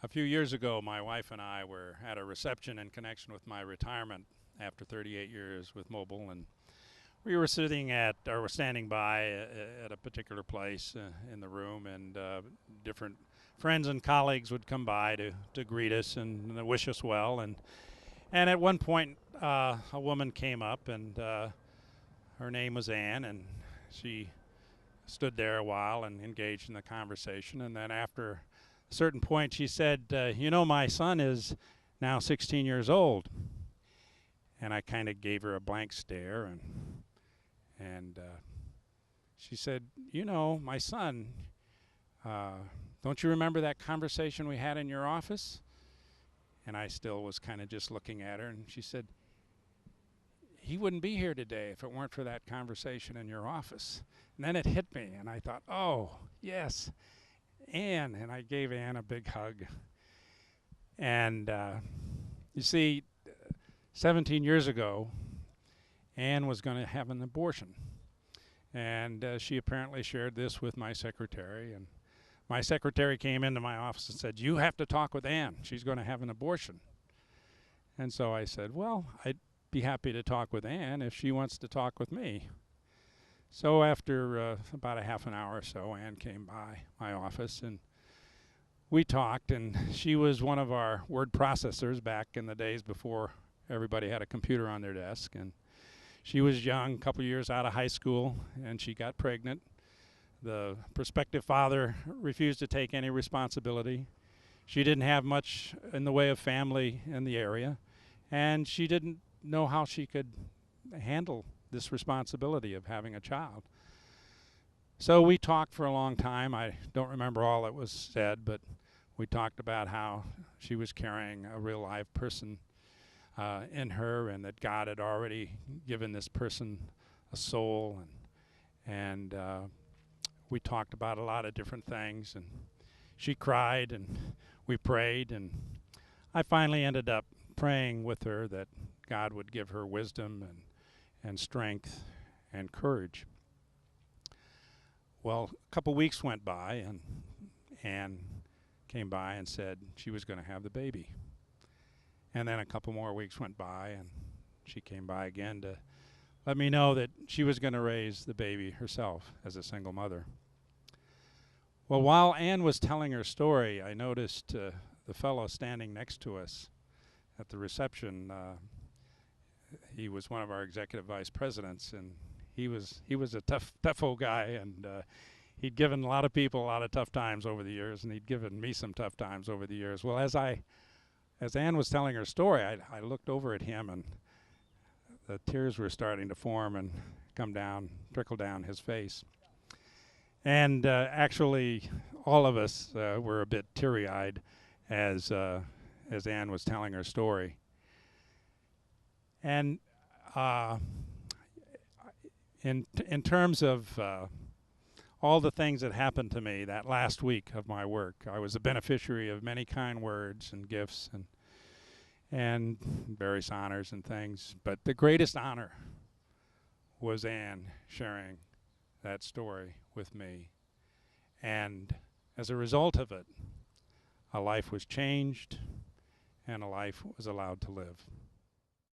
A few years ago, my wife and I were at a reception in connection with my retirement after 38 years with Mobile, and we were standing by at a particular place in the room, and different friends and colleagues would come by to greet us and wish us well. And at one point, a woman came up, and her name was Ann, and she stood there a while and engaged in the conversation. And then after a certain point, she said, my son is now 16 years old. And I kind of gave her a blank stare, and she said, my son, don't you remember that conversation we had in your office? And I still was kind of just looking at her, and she said, he wouldn't be here today if it weren't for that conversation in your office. And then it hit me, and I thought, oh, yes, Ann. And I gave Ann a big hug. And you see, 17 years ago, Ann was going to have an abortion. And she apparently shared this with my secretary. And my secretary came into my office and said, you have to talk with Ann. She's going to have an abortion. And so I said, well, I'd be happy to talk with Ann if she wants to talk with me. So after about a half an hour or so, Ann came by my office, and we talked. And she was one of our word processors back in the days before everybody had a computer on their desk. And she was young, a couple years out of high school, and she got pregnant. The prospective father refused to take any responsibility. She didn't have much in the way of family in the area, and she didn't know how she could handle this responsibility of having a child. So we talked for a long time. I don't remember all that was said, but we talked about how she was carrying a real live person in her, and that God had already given this person a soul, and we talked about a lot of different things, and she cried, and we prayed, and I finally ended up praying with her that God would give her wisdom and strength and courage. Well, a couple weeks went by, and Ann came by and said she was going to have the baby. And then a couple more weeks went by, and she came by again to let me know that she was going to raise the baby herself as a single mother. Well, while Ann was telling her story, I noticed the fellow standing next to us at the reception. He was one of our executive vice presidents, and he was a tough old guy, and he'd given a lot of people a lot of tough times over the years, and he'd given me some tough times over the years. Well, as Ann was telling her story, I looked over at him, and the tears were starting to form and trickle down his face. And actually, all of us were a bit teary-eyed as Ann was telling her story. And in terms of all the things that happened to me that last week of my work, I was a beneficiary of many kind words and gifts and various honors and things. But the greatest honor was Ann sharing that story with me. And as a result of it, a life was changed and a life was allowed to live.